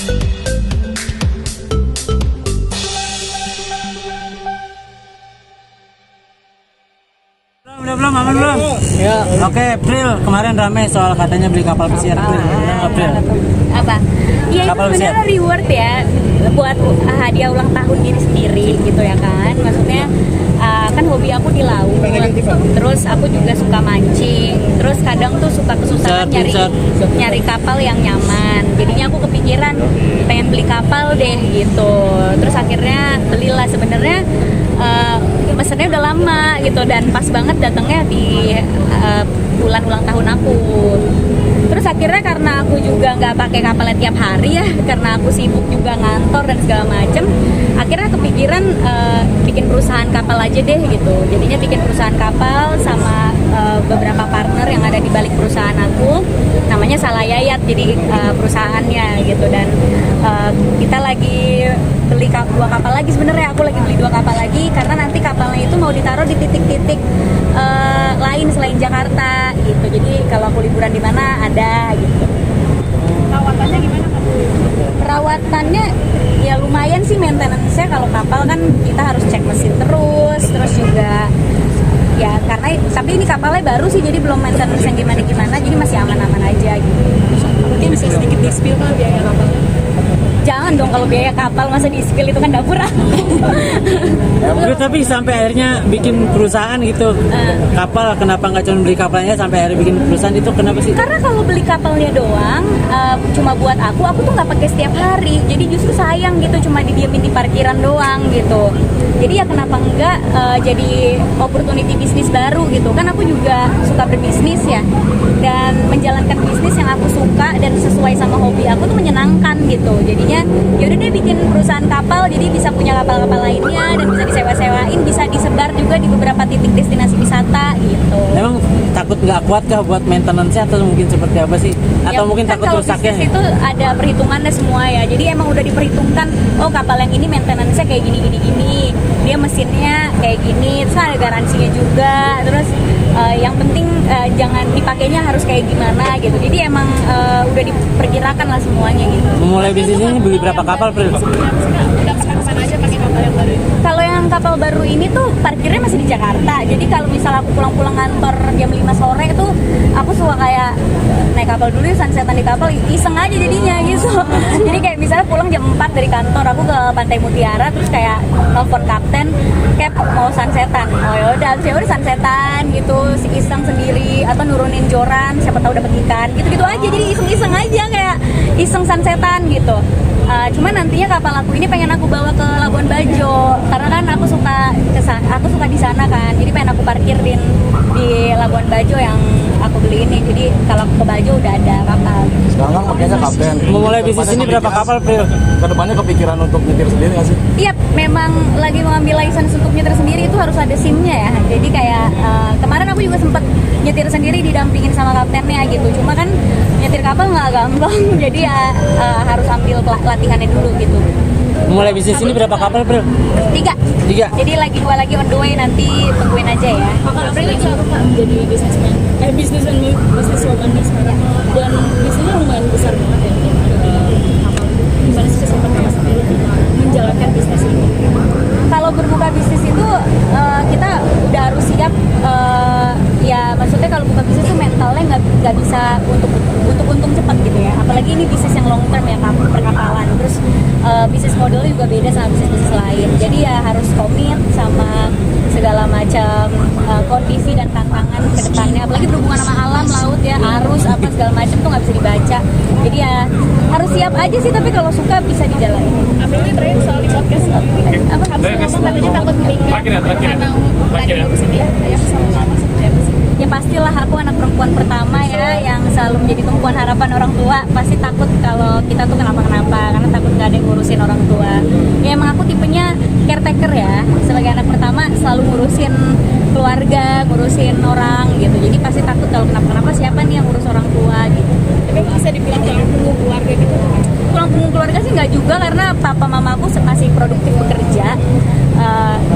Udah belum, aman belum? Ya. Oke, April kemarin rame soal katanya beli kapal pesiar. April. Apa? Ya itu sebenarnya reward ya buat hadiah ulang tahun diri sendiri gitu ya kan. Maksudnya kan hobi aku di laut. Terus aku juga suka mancing. Terus kadang tuh suka kesusahan nyari kapal yang nyaman. Jadinya aku kepikiran pengen beli kapal deh gitu. Terus akhirnya belilah. Sebenarnya mesennya udah lama gitu dan pas banget datangnya di bulan ulang tahun aku. Terus akhirnya karena aku juga nggak pakai kapalnya tiap hari ya, karena aku sibuk juga ngantor dan segala macem, akhirnya kepikiran bikin perusahaan kapal aja deh gitu. Jadinya bikin perusahaan kapal sama beberapa partner yang ada di balik perusahaan aku, namanya Salayayat jadi perusahaannya gitu. Dan kita lagi beli dua kapal lagi. Sebenarnya aku lagi beli 2 kapal lagi karena nanti kapalnya itu mau ditaruh di titik-titik lain selain Jakarta gitu. Jadi kalau aku liburan di mana ada gitu. Perawatannya gimana Kak? Perawatannya ya lumayan sih, maintenance-nya kalau kapal kan kita harus cek mesin terus juga ya karena tapi ini kapalnya baru sih jadi belum maintenance yang gimana jadi masih aman-aman aja gitu. Mungkin bisa sedikit di-spill kan biaya kapalnya? Jangan dong, kalau biaya kapal masa di-spill itu kan dapur. Tapi sampai akhirnya bikin perusahaan gitu. Kapal kenapa nggak cuma beli kapalnya sampai akhirnya bikin perusahaan itu kenapa sih? Karena kalau beli kapalnya doang cuma buat aku tuh nggak pakai setiap hari. Jadi justru sayang gitu cuma didiemin di parkiran doang gitu. Jadi ya kenapa enggak jadi opportunity bisnis baru gitu. Kan aku juga suka berbisnis ya. Dan menjalankan bisnis yang aku suka dan sesuai sama hobi aku tuh menyenangkan gitu. Jadinya yaudah deh bikin perusahaan kapal, jadi bisa punya kapal-kapal lainnya dan bisa disewa-sewain, bisa disebar juga di beberapa titik destinasi wisata gitu. Emang takut nggak kuat kah buat maintenance-nya atau mungkin seperti apa sih? Atau ya, mungkin kan takut rusaknya? Itu ada perhitungannya semua ya. Jadi emang udah diperhitungkan, oh kapal yang ini maintenance-nya kayak gini. Dia mesinnya kayak gini, terus ada garansinya juga. Terus yang penting jangan dipakainya harus kayak gimana gitu. Jadi emang udah diperkirakan lah semuanya gitu. Memulai bisnis ini beli berapa kapal, Pril? Udah kesana aja pakai kapal yang baru ini? Kalau yang kapal baru ini tuh parkirnya masih di Jakarta. Jadi kalau misal aku pulang-pulang kantor jam 5 sore itu aku suka kayak naik kapal dulu ya, sunsetan di kapal, iseng aja jadinya gitu. Jadi kayak misalnya pulang jam 4 dari kantor, aku ke Pantai Mutiara terus kayak telepon kapten, "Cap, mau sunsetan." Oh ya udah, sunsetan gitu, iseng sendiri atau nurunin joran, siapa tahu dapet ikan. Gitu-gitu aja. Jadi iseng-iseng aja kayak iseng sunsetan gitu. Cuman nantinya kapal aku ini pengen aku bawa ke Labuan Bajo karena kan aku suka di sana kan, jadi pengen aku parkirin di Labuan Bajo yang aku beli ini. Jadi kalau ke Bajo udah ada kapal. Sekarang kan pakainya kapten. Memulai bisnis ini berapa kapal, Pril? Kedepannya kepikiran untuk nyetir sendiri nggak sih? Iya, memang lagi mengambil license untuk nyetir sendiri itu harus ada SIM-nya ya. Jadi kayak kemarin aku juga sempet nyetir sendiri didampingin sama kaptennya gitu. Cuma kan nyetir kapal nggak gampang, jadi ya harus ambil latihannya dulu gitu. Memulai bisnis ini berapa kapal, Pril? 3. Jadi lagi 2 lagi on the way, nanti tungguin aja ya. Kakak April lagi apa Kak menjadi bisniswoman sekarang, dan bisnisnya lumayan besar banget ya. Gimana sih kesiapan Kakak sampai menjalankan bisnis ini? Kalau berbuka bisnis itu kita udah harus siap, ya maksudnya kalau buka bisnis itu mentalnya nggak bisa untuk untung cepat gitu ya. Apalagi ini bisnis yang long term ya, perkapalan. Terus bisnis modelnya juga beda sama bisnis lain. Jadi ya harus komit sama segala macam kondisi dan tantangan ke depannya. Apalagi berhubungan sama alam, laut ya, arus apa segala macam tuh nggak bisa dibaca. Jadi ya harus siap aja sih, tapi kalau suka bisa dijalani. Aprilnya terakhir soal di podcast apa habis ngomong katanya takut meninggal karena lagi kesini ya, sama mama seperti apa sih? Ya pastilah, aku anak perempuan pertama ya yang selalu menjadi tumpuan harapan orang tua. Pasti takut kalau kita tuh kenapa-kenapa, karena takut gak ada yang ngurusin orang tua. Ya emang aku tipenya caretaker ya, sebagai anak pertama selalu ngurusin keluarga, ngurusin orang gitu. Jadi pasti takut kalau kenapa-kenapa siapa nih yang ngurus orang tua gitu. Tapi bisa dibilang tulang punggung keluarga gitu? Tulang punggung keluarga sih nggak juga, karena papa mamaku masih produktif bekerja.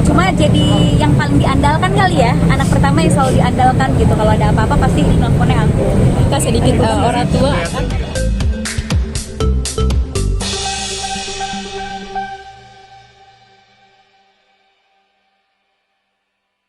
Cuma jadi yang paling diandalkan kali ya, anak pertama yang selalu diandalkan gitu. Kalau ada apa-apa pasti nelfonnya aku. Kita sedikit orang tua